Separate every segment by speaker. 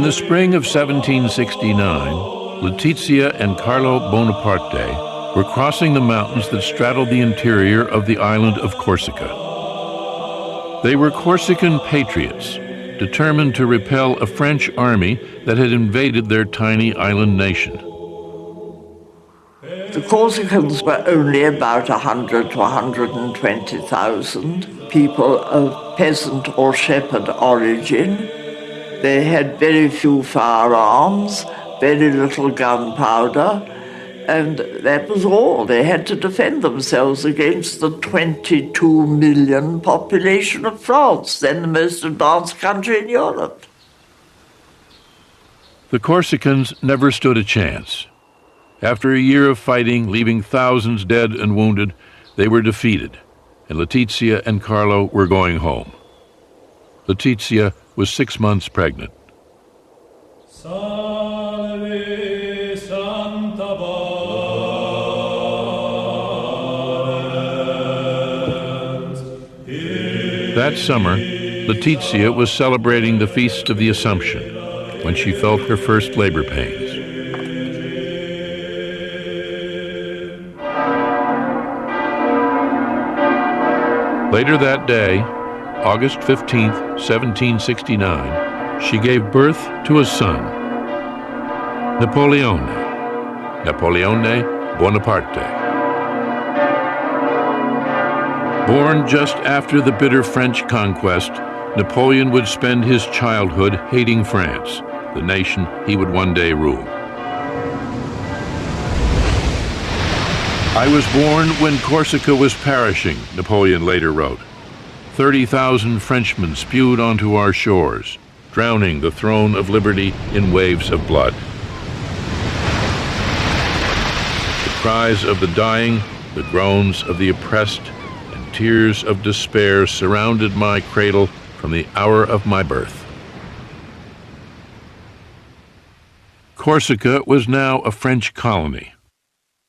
Speaker 1: the spring of 1769, Letizia and Carlo Bonaparte were crossing the mountains that straddled the interior of the island of Corsica. They were Corsican patriots, determined to repel a French army that had invaded their tiny island nation.
Speaker 2: The Corsicans were only about 100 to 120,000 people of peasant or shepherd origin. They had very few firearms, very little gunpowder, and that was all. They had to defend themselves against the 22 million population of France, then the most advanced country in Europe.
Speaker 1: The Corsicans never stood a chance. After a year of fighting, leaving thousands dead and wounded, they were defeated, and Letizia and Carlo were going home. Letizia was 6 months pregnant. That summer, Letizia was celebrating the Feast of the Assumption when she felt her first labor pains. Later that day, August 15th, 1769, she gave birth to a son, Napoleone Bonaparte. Born just after the bitter French conquest, Napoleon would spend his childhood hating France, the nation he would one day rule. I was born when Corsica was perishing, Napoleon later wrote. 30,000 Frenchmen spewed onto our shores, drowning the throne of liberty in waves of blood. The cries of the dying, the groans of the oppressed, and tears of despair surrounded my cradle from the hour of my birth. Corsica was now a French colony.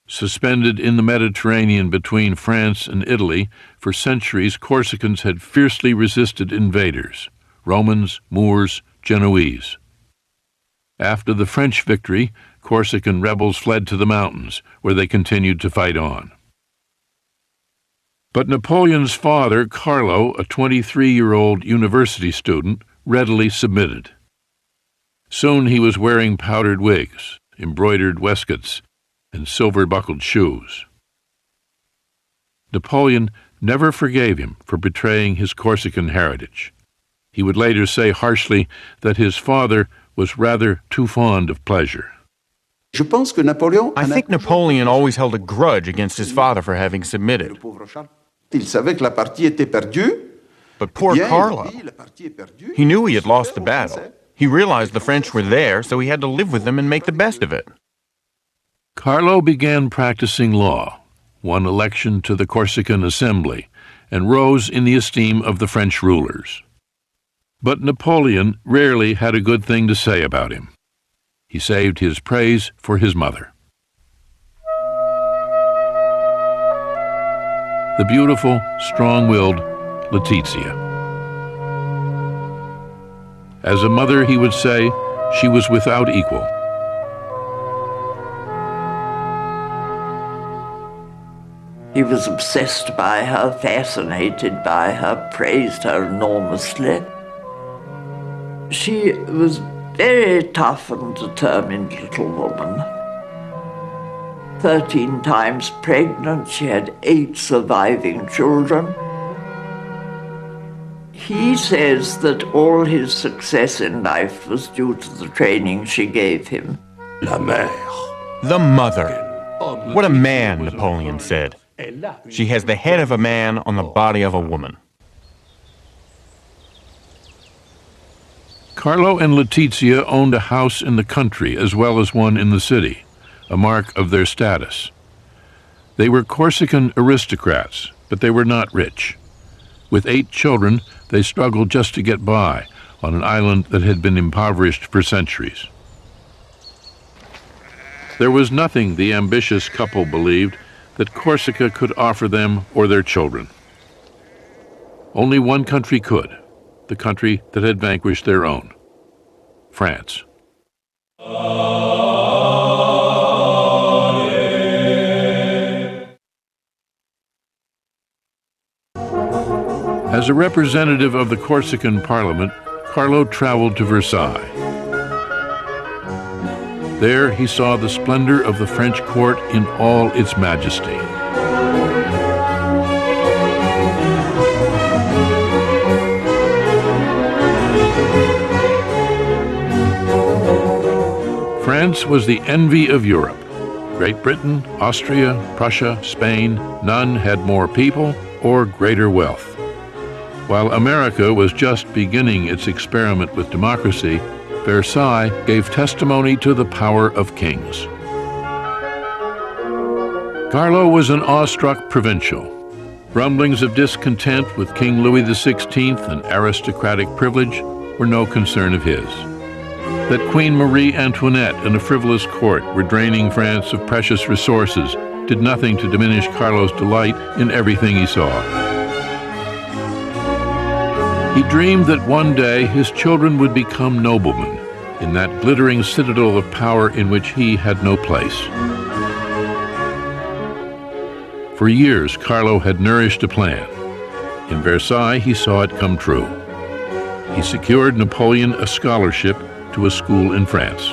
Speaker 1: Suspended in the Mediterranean between France and Italy, for centuries Corsicans had fiercely resisted invaders, Romans, Moors, Genoese. After the French victory, Corsican rebels fled to the mountains, where they continued to fight on. But Napoleon's father, Carlo, a 23-year-old university student, readily submitted. Soon he was wearing powdered wigs, embroidered waistcoats, and silver-buckled shoes. Napoleon never forgave him for betraying his Corsican heritage. He would later say harshly that his father was rather too fond of pleasure.
Speaker 3: I think Napoleon always held a grudge against his father for having submitted. But poor Carlo, he knew he had lost the battle. He realized the French were there, so he had to live with them and make the best of it.
Speaker 1: Carlo began practicing law, won election to the Corsican Assembly, and rose in the esteem of the French rulers. But Napoleon rarely had a good thing to say about him. He saved his praise for his mother. The beautiful, strong-willed Letizia. As a mother, he would say, she was without equal.
Speaker 2: He was obsessed by her, fascinated by her, praised her enormously. She was very tough and determined little woman. 13 times pregnant, she had 8 surviving children. He says that all his success in life was due to the training she gave him.
Speaker 3: La mère. The mother. What a man, Napoleon said. She has the head of a man on the body of a woman.
Speaker 1: Carlo and Letizia owned a house in the country as well as one in the city, a mark of their status. They were Corsican aristocrats, but they were not rich. With 8 children, they struggled just to get by on an island that had been impoverished for centuries. There was nothing, the ambitious couple believed, that Corsica could offer them or their children. Only one country could, the country that had vanquished their own, France. As a representative of the Corsican Parliament, Carlo traveled to Versailles. There he saw the splendor of the French court in all its majesty. France was the envy of Europe. Great Britain, Austria, Prussia, Spain, none had more people or greater wealth. While America was just beginning its experiment with democracy, Versailles gave testimony to the power of kings. Carlo was an awestruck provincial. Rumblings of discontent with King Louis XVI and aristocratic privilege were no concern of his. That Queen Marie Antoinette and a frivolous court were draining France of precious resources did nothing to diminish Carlo's delight in everything he saw. He dreamed that one day his children would become noblemen in that glittering citadel of power in which he had no place. For years, Carlo had nourished a plan. In Versailles, he saw it come true. He secured Napoleon a scholarship to a school in France.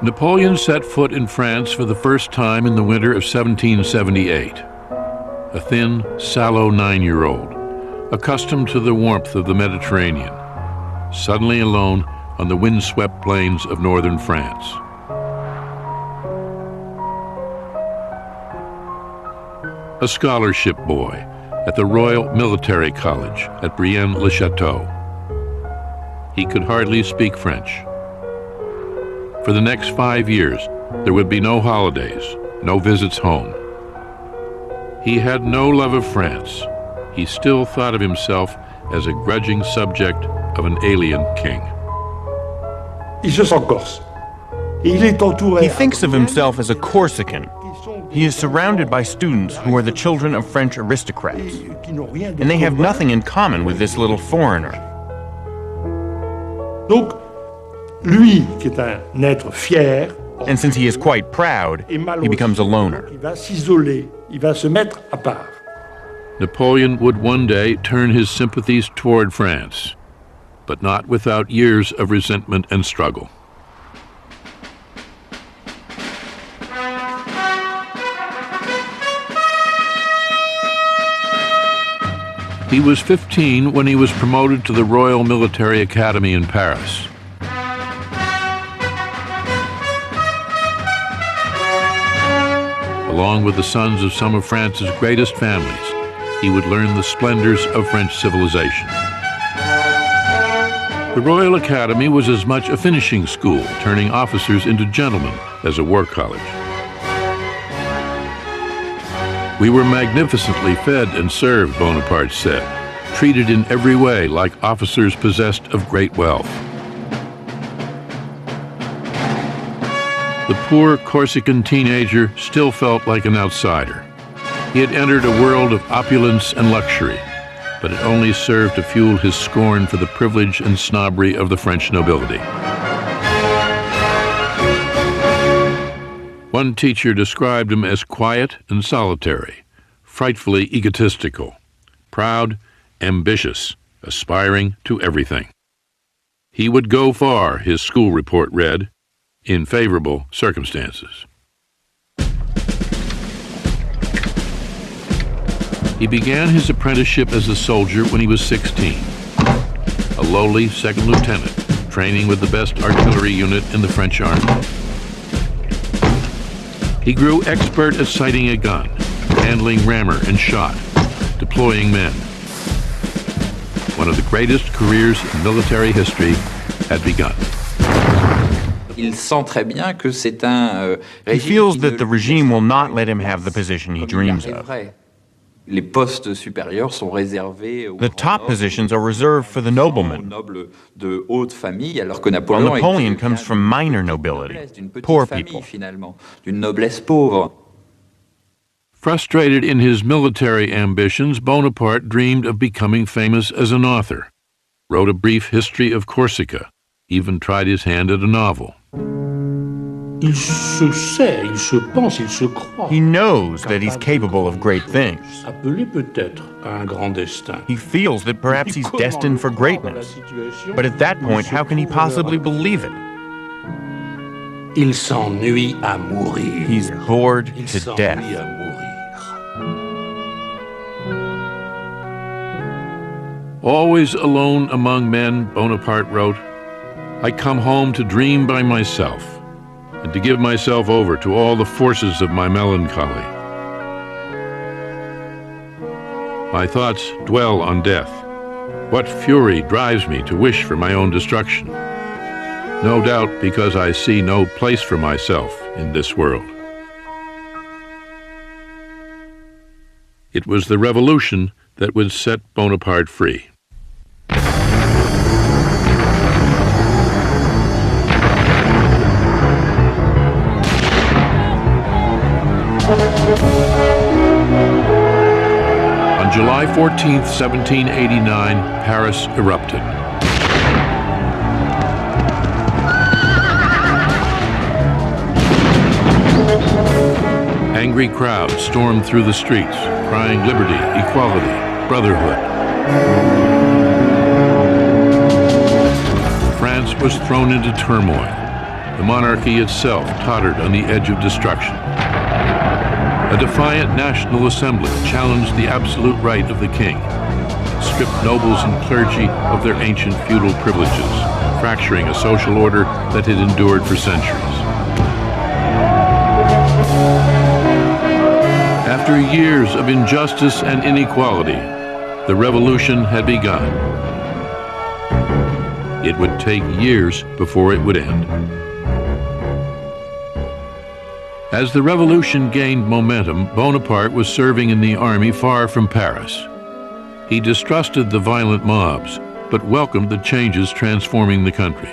Speaker 1: Napoleon set foot in France for the first time in the winter of 1778. A thin, sallow 9-year-old, accustomed to the warmth of the Mediterranean, suddenly alone on the windswept plains of northern France. A scholarship boy at the Royal Military College at Brienne-le-Château. He could hardly speak French. For the next 5 years, there would be no holidays, no visits home. He had no love of France. He still thought of himself as a grudging subject of an alien king.
Speaker 4: Il se sent corse.
Speaker 3: He thinks of himself as a Corsican. He is surrounded by students who are the children of French aristocrats, and they have nothing in common with this little foreigner.
Speaker 4: Donc, lui, qui est un être fier,
Speaker 3: And since he is quite proud, he becomes a loner.
Speaker 4: il va s'isoler, il va se mettre à part.
Speaker 1: Napoleon would one day turn his sympathies toward France, but not without years of resentment and struggle. He was 15 when he was promoted to the Royal Military Academy in Paris. Along with the sons of some of France's greatest families, he would learn the splendors of French civilization. The Royal Academy was as much a finishing school, turning officers into gentlemen, as a war college. We were magnificently fed and served, Bonaparte said, treated in every way like officers possessed of great wealth. The poor Corsican teenager still felt like an outsider. He had entered a world of opulence and luxury, but it only served to fuel his scorn for the privilege and snobbery of the French nobility. One teacher described him as quiet and solitary, frightfully egotistical, proud, ambitious, aspiring to everything. He would go far, his school report read, in favorable circumstances. He began his apprenticeship as a soldier when he was 16, a lowly second lieutenant, training with the best artillery unit in the French army. He grew expert at sighting a gun, handling rammer and shot, deploying men. One of the greatest careers in military history had begun.
Speaker 3: He feels that the regime will not let him have the position he dreams of. The top positions are reserved for the noblemen, while Napoleon comes from minor nobility, poor people.
Speaker 1: Frustrated in his military ambitions, Bonaparte dreamed of becoming famous as an author, wrote a brief history of Corsica, even tried his hand at a novel.
Speaker 4: Il se sait, il se pense, il se croit.
Speaker 3: He knows that he's capable of great things.
Speaker 4: Appelé peut-être à un grand destin.
Speaker 3: He feels that perhaps he's destined for greatness. But at that point, how can he possibly believe it?
Speaker 4: Il s'ennuie à mourir.
Speaker 3: He's bored to death.
Speaker 4: À mourir.
Speaker 1: Always alone among men, Bonaparte wrote, I come home to dream by myself, and to give myself over to all the forces of my melancholy. My thoughts dwell on death. What fury drives me to wish for my own destruction? No doubt because I see no place for myself in this world. It was the revolution that would set Bonaparte free. On July 14, 1789, Paris erupted. Angry crowds stormed through the streets, crying liberty, equality, brotherhood. France was thrown into turmoil. The monarchy itself tottered on the edge of destruction. A defiant National Assembly challenged the absolute right of the king, stripped nobles and clergy of their ancient feudal privileges, fracturing a social order that had endured for centuries. After years of injustice and inequality, the revolution had begun. It would take years before it would end. As the revolution gained momentum, Bonaparte was serving in the army far from Paris. He distrusted the violent mobs, but welcomed the changes transforming the country.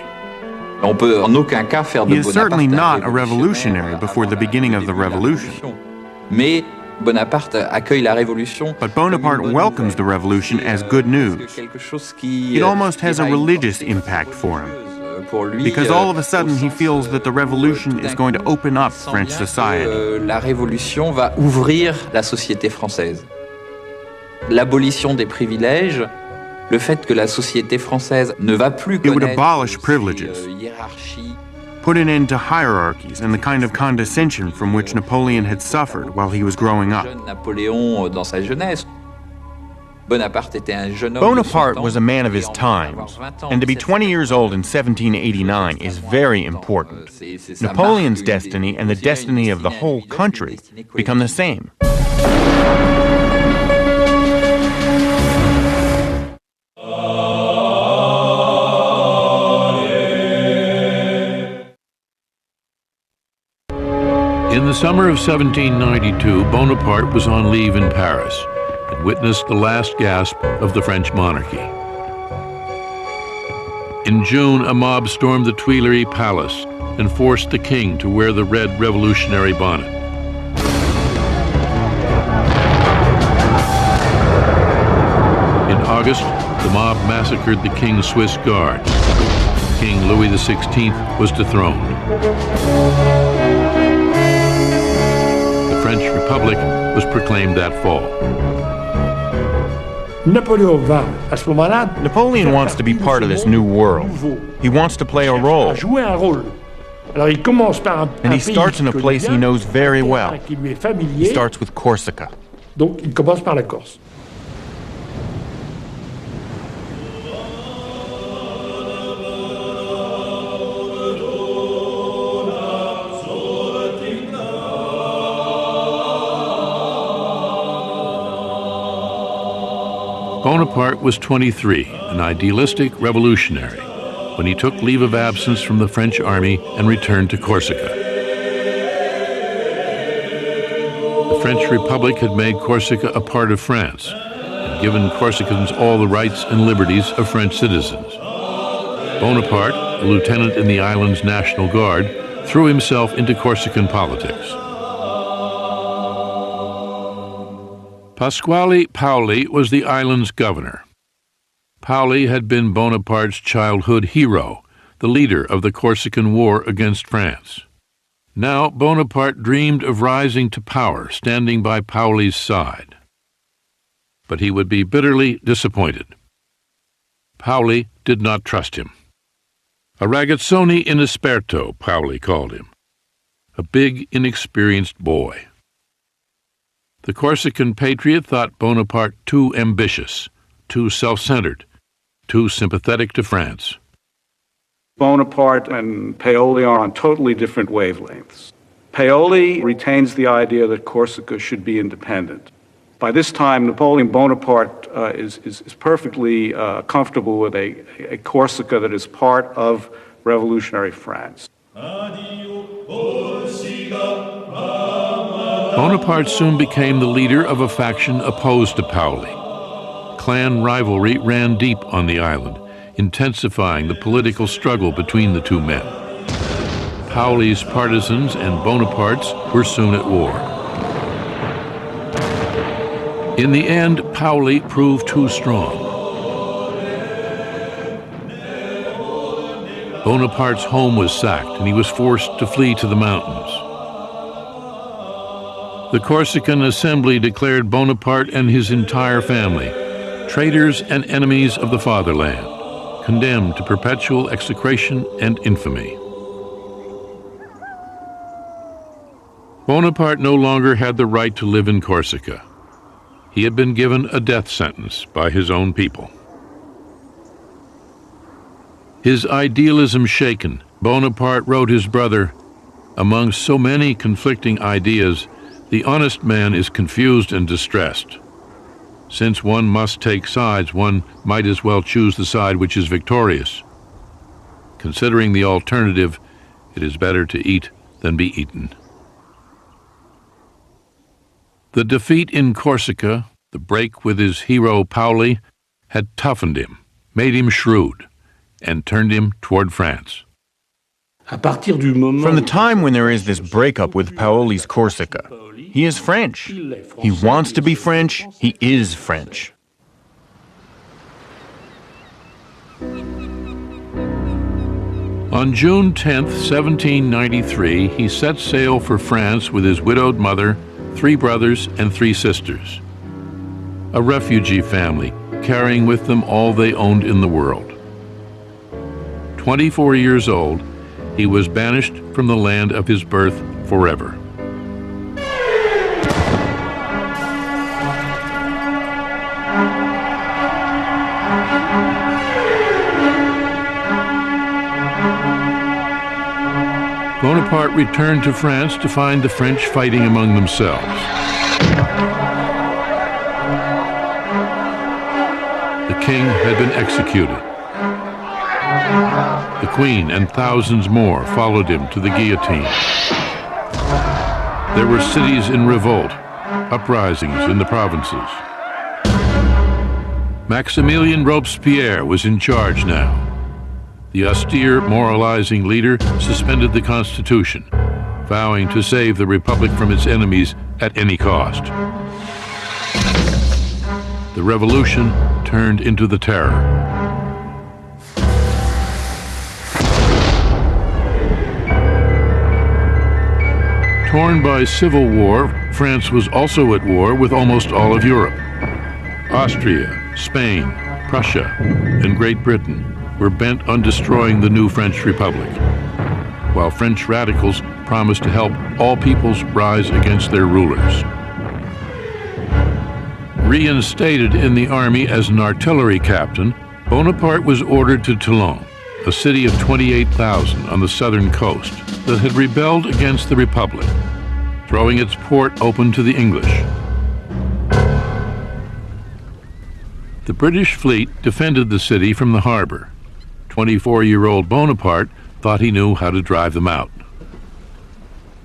Speaker 3: He is certainly not a revolutionary before the beginning of the revolution. But Bonaparte welcomes the revolution as good news. It almost has a religious impact for him, because all of a sudden he feels that the revolution is going to open up French society.
Speaker 5: La révolution va ouvrir la société française. L'abolition des privilèges, le fait que la société française ne va plus connaître
Speaker 3: hiérarchie, put an end to hierarchies and the kind of condescension from which Napoleon had suffered while he was growing up.
Speaker 5: Napoléon dans sa jeunesse.
Speaker 3: Bonaparte was a man of his times, and to be 20 years old in 1789 is very important. Napoleon's destiny and the destiny of the whole country become the same.
Speaker 1: In the summer of 1792, Bonaparte was on leave in Paris and witnessed the last gasp of the French monarchy. In June, a mob stormed the Tuileries Palace and forced the king to wear the red revolutionary bonnet. In August, the mob massacred the king's Swiss guard. King Louis XVI was dethroned. The French Republic was proclaimed that fall.
Speaker 3: Napoleon wants to be part of this new world. He wants to play a role. And he starts in a place he knows very well. He starts with Corsica.
Speaker 1: Bonaparte was 23, an idealistic revolutionary, when he took leave of absence from the French army and returned to Corsica. The French Republic had made Corsica a part of France and given Corsicans all the rights and liberties of French citizens. Bonaparte, a lieutenant in the island's National Guard, threw himself into Corsican politics. Pasquale Paoli was the island's governor. Paoli had been Bonaparte's childhood hero, the leader of the Corsican War against France. Now Bonaparte dreamed of rising to power, standing by Paoli's side. But he would be bitterly disappointed. Paoli did not trust him. A ragazzone inesperto, Paoli called him. A big, inexperienced boy. The Corsican patriot thought Bonaparte too ambitious, too self-centered, too sympathetic to France.
Speaker 6: Bonaparte and Paoli are on totally different wavelengths. Paoli retains the idea that Corsica should be independent. By this time, Napoleon Bonaparte is perfectly comfortable with a Corsica that is part of revolutionary France.
Speaker 1: Bonaparte soon became the leader of a faction opposed to Paoli. Clan rivalry ran deep on the island, intensifying the political struggle between the two men. Paoli's partisans and Bonaparte's were soon at war. In the end, Paoli proved too strong. Bonaparte's home was sacked, and he was forced to flee to the mountains. The Corsican Assembly declared Bonaparte and his entire family traitors and enemies of the fatherland, condemned to perpetual execration and infamy. Bonaparte no longer had the right to live in Corsica. He had been given a death sentence by his own people. His idealism shaken, Bonaparte wrote his brother, "Among so many conflicting ideas, the honest man is confused and distressed. Since one must take sides, one might as well choose the side which is victorious. Considering the alternative, it is better to eat than be eaten." The defeat in Corsica, the break with his hero Paoli, had toughened him, made him shrewd, and turned him toward France.
Speaker 3: From the time when there is this breakup with Paoli's Corsica, he is French. He wants to be French. He is French.
Speaker 1: On June 10, 1793, he set sail for France with his widowed mother, 3 brothers, and 3 sisters. A refugee family, carrying with them all they owned in the world. 24 years old, he was banished from the land of his birth forever. Bonaparte returned to France to find the French fighting among themselves. The king had been executed. The Queen and thousands more followed him to the guillotine. There were cities in revolt, uprisings in the provinces. Maximilien Robespierre was in charge now. The austere, moralizing leader suspended the Constitution, vowing to save the Republic from its enemies at any cost. The revolution turned into the Terror. Torn by civil war, France was also at war with almost all of Europe. Austria, Spain, Prussia, and Great Britain were bent on destroying the new French Republic, while French radicals promised to help all peoples rise against their rulers. Reinstated in the army as an artillery captain, Bonaparte was ordered to Toulon, a city of 28,000 on the southern coast that had rebelled against the Republic, throwing its port open to the English. The British fleet defended the city from the harbor. 24-year-old Bonaparte thought he knew how to drive them out.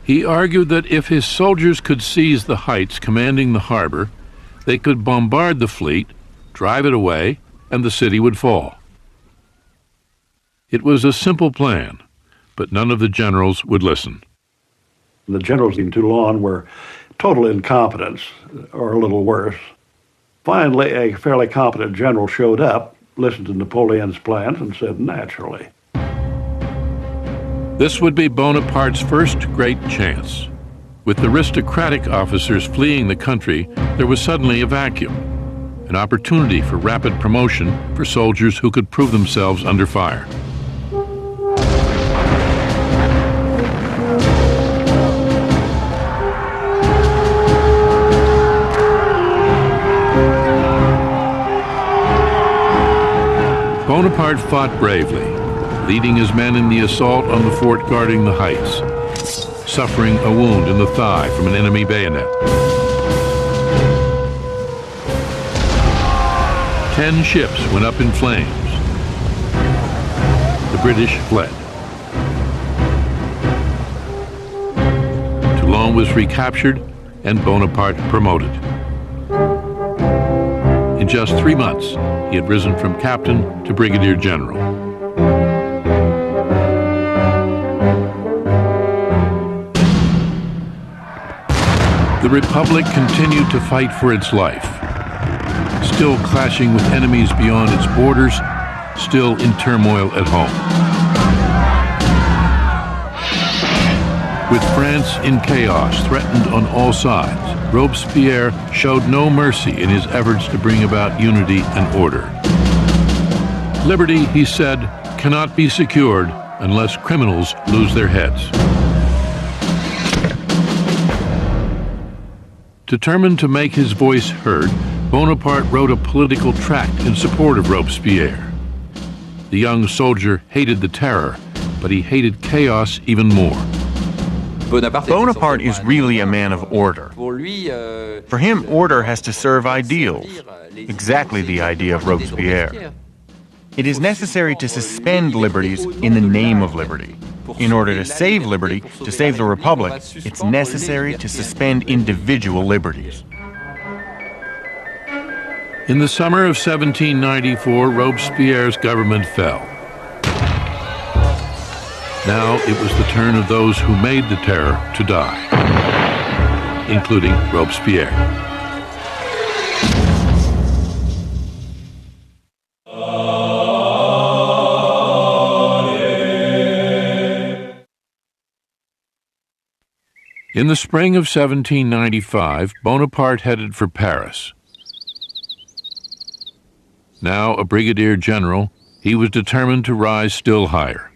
Speaker 1: He argued that if his soldiers could seize the heights commanding the harbor, they could bombard the fleet, drive it away, and the city would fall. It was a simple plan, but none of the generals would listen.
Speaker 7: The generals in Toulon were total incompetents, or a little worse. Finally, a fairly competent general showed up, listened to Napoleon's plans, and said, naturally.
Speaker 1: This would be Bonaparte's first great chance. With the aristocratic officers fleeing the country, there was suddenly a vacuum, an opportunity for rapid promotion for soldiers who could prove themselves under fire. Bonaparte fought bravely, leading his men in the assault on the fort guarding the heights, suffering a wound in the thigh from an enemy bayonet. 10 ships went up in flames. The British fled. Toulon was recaptured and Bonaparte promoted. In just 3 months, he had risen from captain to brigadier general. The Republic continued to fight for its life, still clashing with enemies beyond its borders, still in turmoil at home. With France in chaos, threatened on all sides, Robespierre showed no mercy in his efforts to bring about unity and order. Liberty, he said, cannot be secured unless criminals lose their heads. Determined to make his voice heard, Bonaparte wrote a political tract in support of Robespierre. The young soldier hated the terror, but he hated chaos even more.
Speaker 3: Bonaparte is really a man of order. For him, order has to serve ideals, exactly the idea of Robespierre. It is necessary to suspend liberties in the name of liberty. In order to save liberty, to save the Republic, it's necessary to suspend individual liberties.
Speaker 1: In the summer of 1794, Robespierre's government fell. Now it was the turn of those who made the terror to die, including Robespierre. In the spring of 1795, Bonaparte headed for Paris. Now a brigadier general, he was determined to rise still higher.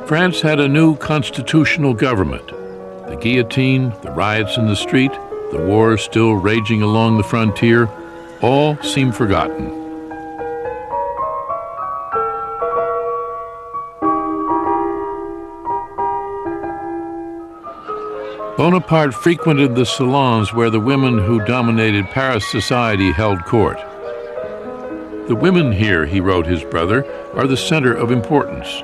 Speaker 1: France had a new constitutional government. The guillotine, the riots in the street, the war still raging along the frontier, all seemed forgotten. Bonaparte frequented the salons where the women who dominated Paris society held court. The women here, he wrote his brother, are the center of importance.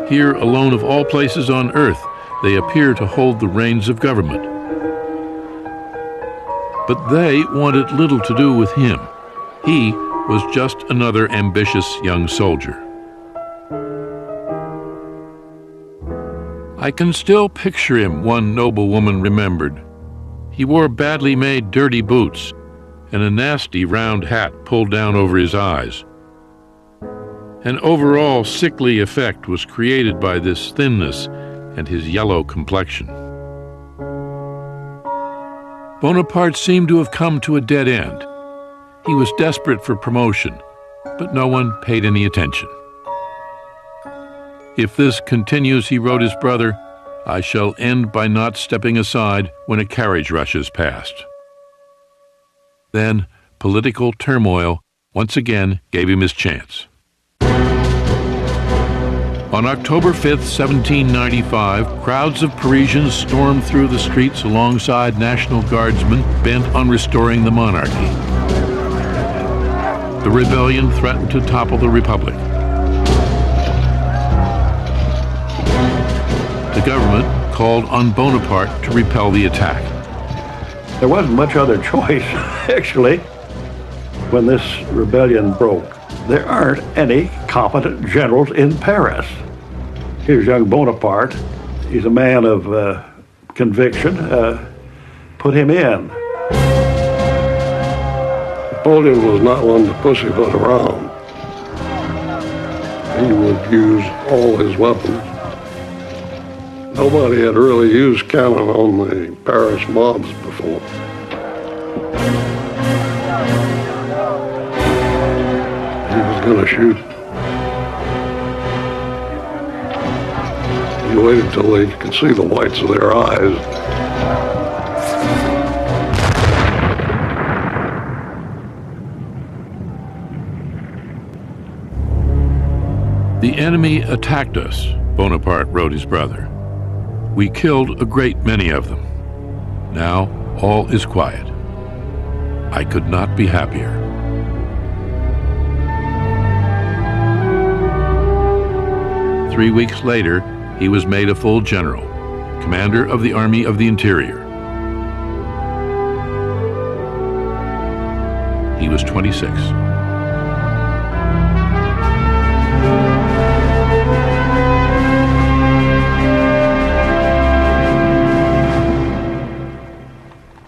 Speaker 1: Here, alone of all places on earth, they appear to hold the reins of government. But they wanted little to do with him. He was just another ambitious young soldier. I can still picture him, one noblewoman remembered. He wore badly made dirty boots and a nasty round hat pulled down over his eyes. An overall sickly effect was created by this thinness and his yellow complexion. Bonaparte seemed to have come to a dead end. He was desperate for promotion, but no one paid any attention. If this continues, he wrote his brother, I shall end by not stepping aside when a carriage rushes past. Then political turmoil once again gave him his chance. On October 5th, 1795, crowds of Parisians stormed through the streets alongside National Guardsmen bent on restoring the monarchy. The rebellion threatened to topple the Republic. The government called on Bonaparte to repel the attack.
Speaker 7: There wasn't much other choice, actually, when this rebellion broke. There aren't any competent generals in Paris. Here's young Bonaparte. He's a man of conviction. Put him in. Napoleon was not one to pussyfoot around. He would use all his weapons. Nobody had really used cannon on the Paris mobs before. He was going to shoot. He waited till they could see the whites of their eyes.
Speaker 1: The enemy attacked us, Bonaparte wrote his brother. We killed a great many of them. Now all is quiet. I could not be happier. Three weeks later, he was made a full general, commander of the Army of the Interior. He was 26.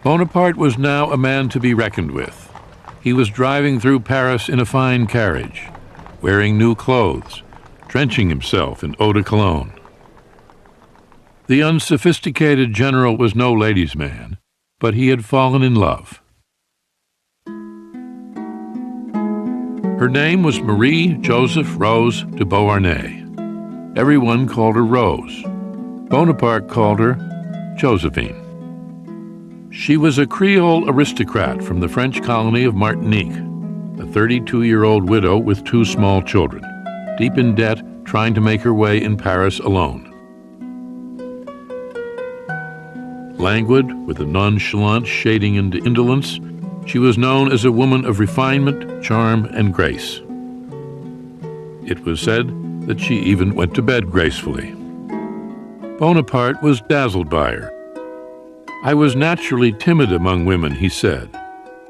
Speaker 1: Bonaparte was now a man to be reckoned with. He was driving through Paris in a fine carriage, wearing new clothes, drenching himself in eau de cologne. The unsophisticated general was no ladies' man, but he had fallen in love. Her name was Marie Joseph Rose de Beauharnais. Everyone called her Rose. Bonaparte called her Josephine. She was a Creole aristocrat from the French colony of Martinique, a 32-year-old widow with two small children, deep in debt, trying to make her way in Paris alone. Languid, with a nonchalant shading into indolence, she was known as a woman of refinement, charm, and grace. It was said that she even went to bed gracefully. Bonaparte was dazzled by her. I was naturally timid among women, he said.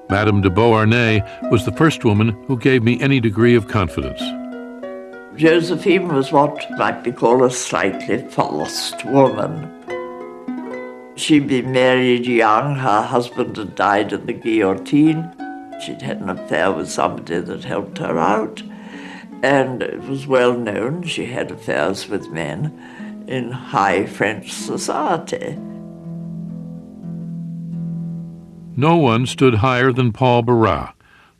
Speaker 1: Madame de Beauharnais was the first woman who gave me any degree of confidence.
Speaker 2: Josephine was what might be called a slightly forced woman. She'd been married young, her husband had died in the guillotine. She'd had an affair with somebody that helped her out, and it was well known she had affairs with men in high French society.
Speaker 1: No one stood higher than Paul Barras,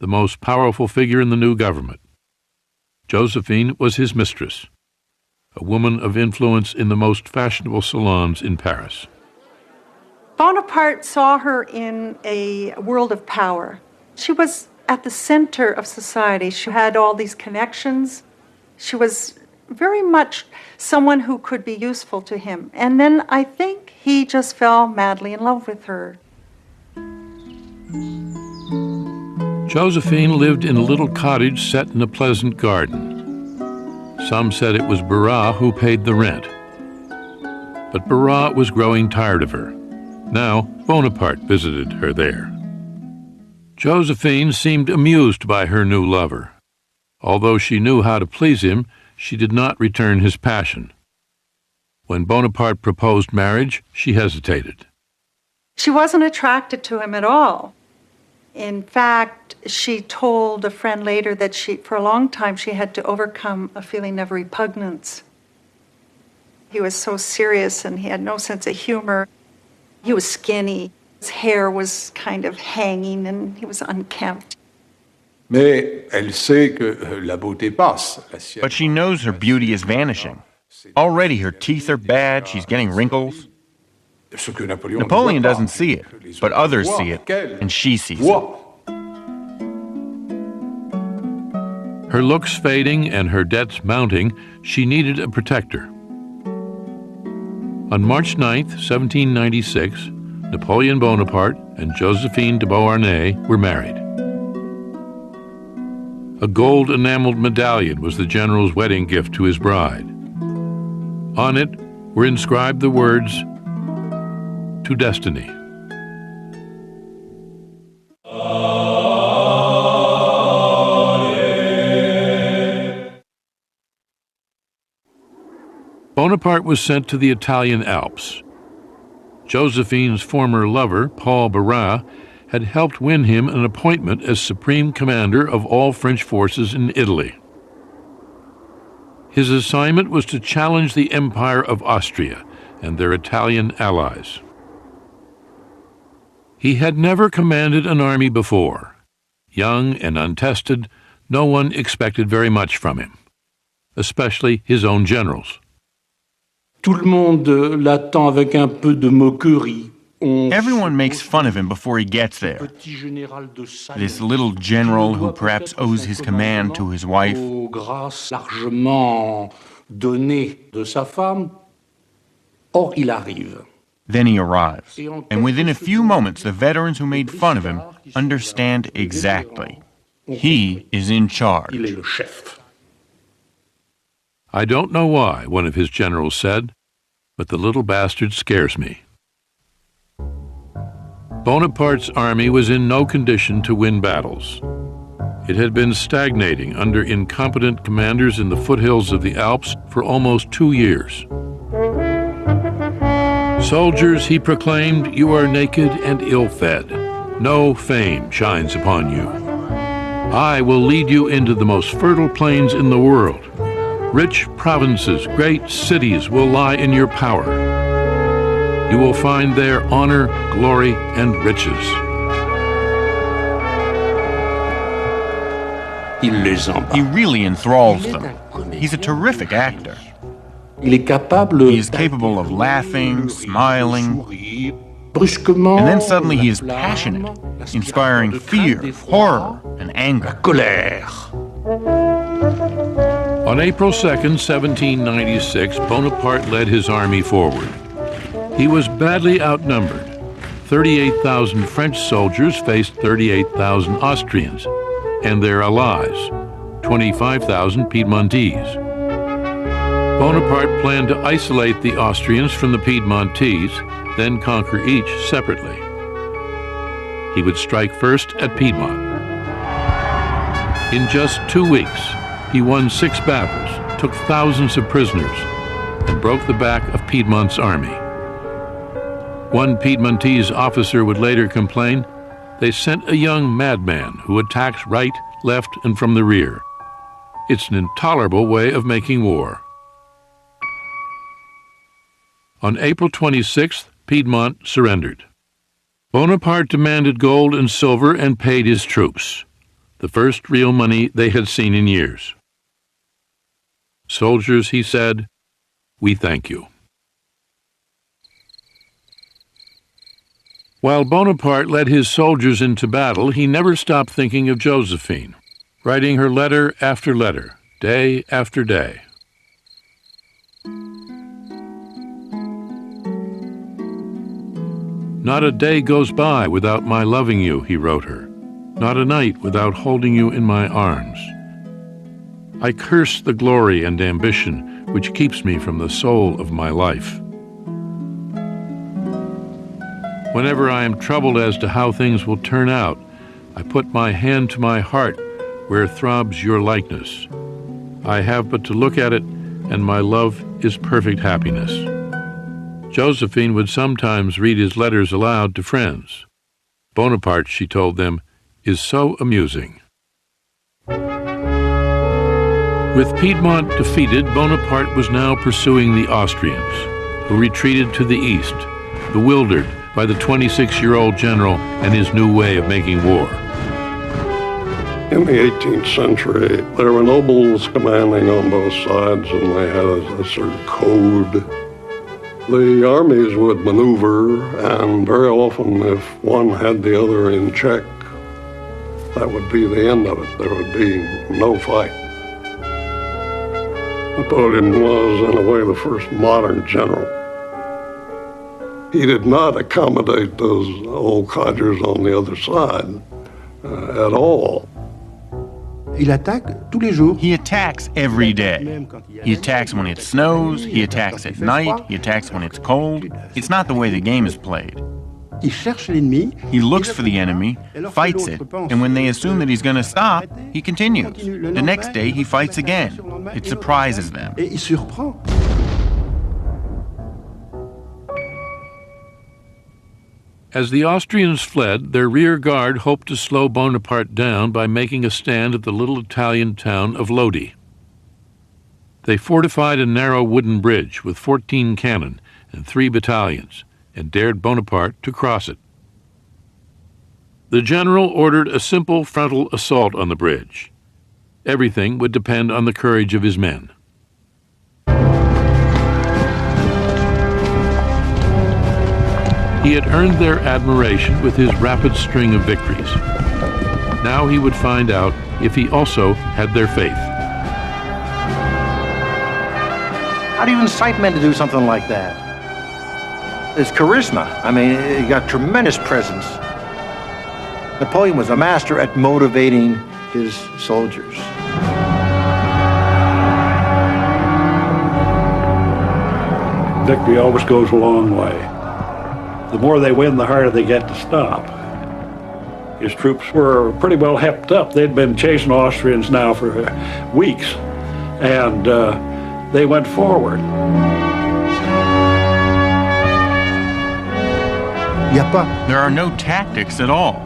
Speaker 1: the most powerful figure in the new government. Josephine was his mistress, a woman of influence in the most fashionable salons in Paris.
Speaker 8: Bonaparte saw her in a world of power. She was at the center of society. She had all these connections. She was very much someone who could be useful to him. And then I think he just fell madly in love with her.
Speaker 1: Josephine lived in a little cottage set in a pleasant garden. Some said it was Barras who paid the rent. But Barras was growing tired of her. Now Bonaparte visited her there. Josephine seemed amused by her new lover. Although she knew how to please him, she did not return his passion. When Bonaparte proposed marriage, she hesitated.
Speaker 8: She wasn't attracted to him at all. In fact, she told a friend later that for a long time, she had to overcome a feeling of repugnance. He was so serious and he had no sense of humor. He was skinny. His hair was kind of hanging and he was unkempt.
Speaker 3: But she knows her beauty is vanishing. Already her teeth are bad, she's getting wrinkles. Napoleon doesn't see it, but others see it, and she sees it.
Speaker 1: Her looks fading and her debts mounting, she needed a protector. On March 9th, 1796, Napoleon Bonaparte and Josephine de Beauharnais were married. A gold enameled medallion was the general's wedding gift to his bride. On it were inscribed the words, "To Destiny." Bonaparte was sent to the Italian Alps. Josephine's former lover, Paul Barras, had helped win him an appointment as Supreme Commander of all French forces in Italy. His assignment was to challenge the Empire of Austria and their Italian allies. He had never commanded an army before. Young and untested, no one expected very much from him, especially his own generals.
Speaker 4: Tout le monde l'attend avec un peu de moquerie.
Speaker 3: Everyone makes fun of him before he gets there. This little general who perhaps owes his command to his wife.
Speaker 4: Grâce largement donnée de sa femme. Or, il arrive.
Speaker 3: Then he arrives, and within a few moments, the veterans who made fun of him understand exactly. He is in charge.
Speaker 4: Il est le chef.
Speaker 1: I don't know why, one of his generals said, but the little bastard scares me. Bonaparte's army was in no condition to win battles. It had been stagnating under incompetent commanders in the foothills of the Alps for almost 2 years. Soldiers, he proclaimed, you are naked and ill-fed. No fame shines upon you. I will lead you into the most fertile plains in the world. Rich provinces, great cities will lie in your power. You will find there honor, glory, and riches.
Speaker 3: He really enthralls them. He's a terrific actor.
Speaker 4: Il est capable.
Speaker 3: He is capable of laughing, smiling,
Speaker 4: brusquement,
Speaker 3: and then suddenly he is passionate, inspiring fear, horror, and anger.
Speaker 4: Colère.
Speaker 1: On April 2nd, 1796, Bonaparte led his army forward. He was badly outnumbered. 38,000 French soldiers faced 38,000 Austrians and their allies, 25,000 Piedmontese. Bonaparte planned to isolate the Austrians from the Piedmontese, then conquer each separately. He would strike first at Piedmont. In just 2 weeks, he won 6 battles, took thousands of prisoners, and broke the back of Piedmont's army. One Piedmontese officer would later complain, they sent a young madman who attacks right, left, and from the rear. It's an intolerable way of making war. On April 26th, Piedmont surrendered. Bonaparte demanded gold and silver and paid his troops, the first real money they had seen in years. Soldiers, he said, we thank you. While Bonaparte led his soldiers into battle, he never stopped thinking of Josephine, writing her letter after letter, day after day. Not a day goes by without my loving you, he wrote her. Not a night without holding you in my arms. I curse the glory and ambition which keeps me from the soul of my life. Whenever I am troubled as to how things will turn out, I put my hand to my heart where throbs your likeness. I have but to look at it, and my love is perfect happiness. Josephine would sometimes read his letters aloud to friends. Bonaparte, she told them, is so amusing. With Piedmont defeated, Bonaparte was now pursuing the Austrians, who retreated to the east, bewildered by the 26-year-old general and his new way of making war.
Speaker 7: In the 18th century, there were nobles commanding on both sides, and they had a certain code. The armies would maneuver, and very often, if one had the other in check, that would be the end of it. There would be no fight. Napoleon was, in a way, the first modern general. He did not accommodate those old codgers on the other side at all.
Speaker 3: Il attaque tous les jours. He attacks every day. He attacks when it snows, he attacks at night, he attacks when it's cold. It's not the way the game is played. He looks for the enemy, fights it, and when they assume that he's going to stop, he continues. The next day, he fights again. It surprises them.
Speaker 1: As the Austrians fled, their rear guard hoped to slow Bonaparte down by making a stand at the little Italian town of Lodi. They fortified a narrow wooden bridge with 14 cannon and 3 battalions and dared Bonaparte to cross it. The general ordered a simple frontal assault on the bridge. Everything would depend on the courage of his men. He had earned their admiration with his rapid string of victories. Now he would find out if he also had their faith.
Speaker 9: How do you incite men to do something like that? It's charisma. I mean, he got tremendous presence. Napoleon was a master at motivating his soldiers.
Speaker 7: Victory always goes a long way. The more they win, the harder they get to stop. His troops were pretty well hepped up. They'd been chasing Austrians now for weeks, and they went forward.
Speaker 3: There are no tactics at all.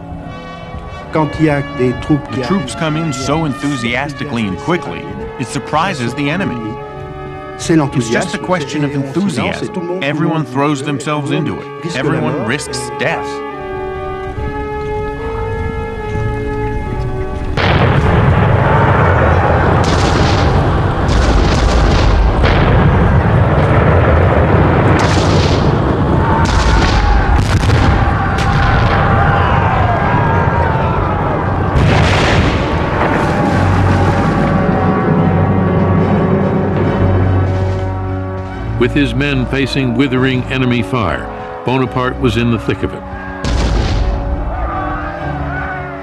Speaker 3: The troops come in so enthusiastically and quickly, it surprises the enemy. It's just a question of enthusiasm. Everyone throws themselves into it. Everyone risks death.
Speaker 1: With his men facing withering enemy fire, Bonaparte was in the thick of it.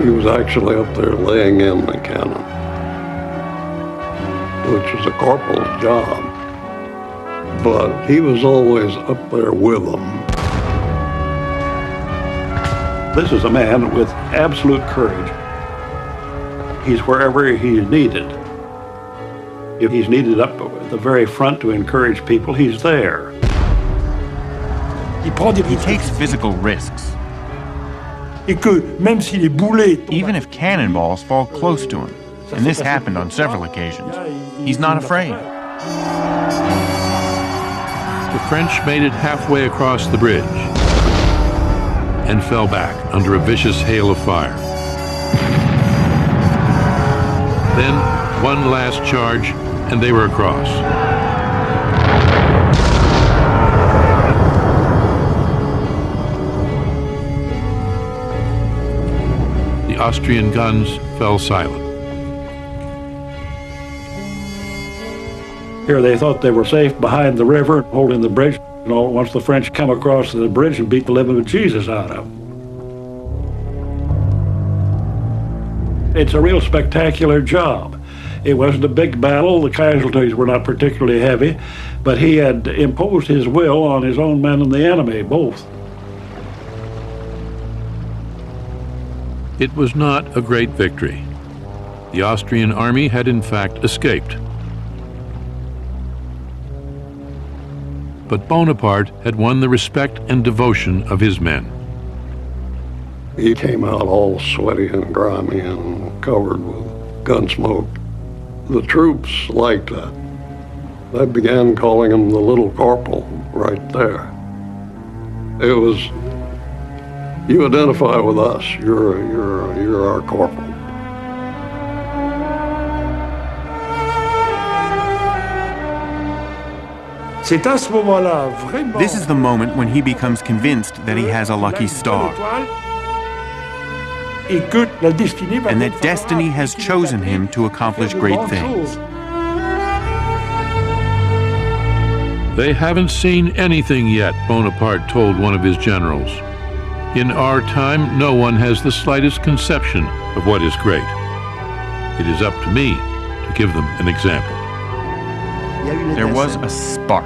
Speaker 10: He was actually up there laying in the cannon, which was a corporal's job. But he was always up there with them.
Speaker 7: This is a man with absolute courage. He's wherever he's needed. If he's needed up at the very front to encourage people, he's there.
Speaker 3: He takes physical risks. Even if cannonballs fall close to him, and this happened on several occasions, he's not afraid.
Speaker 1: The French made it halfway across the bridge and fell back under a vicious hail of fire. Then one last charge, and they were across. The Austrian guns fell silent.
Speaker 7: Here they thought they were safe behind the river, holding the bridge. You know, once the French come across the bridge and beat the living Jesus out of them. It's a real spectacular job. It wasn't a big battle. The casualties were not particularly heavy, but he had imposed his will on his own men and the enemy, both.
Speaker 1: It was not a great victory. The Austrian army had in fact escaped. But Bonaparte had won the respect and devotion of his men.
Speaker 10: He came out all sweaty and grimy and covered with gun smoke. The troops liked that. They began calling him the Little Corporal right there. It was, you identify with us, you're our corporal.
Speaker 3: This is the moment when he becomes convinced that he has a lucky star, and that destiny has chosen him to accomplish great things.
Speaker 1: They haven't seen anything yet, Bonaparte told one of his generals. In our time, no one has the slightest conception of what is great. It is up to me to give them an example.
Speaker 3: There was a spark.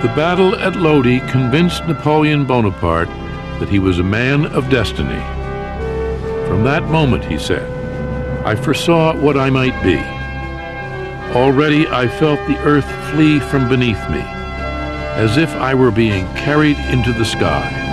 Speaker 1: The battle at Lodi convinced Napoleon Bonaparte that he was a man of destiny. From that moment, he said, I foresaw what I might be. Already I felt the earth flee from beneath me, as if I were being carried into the sky.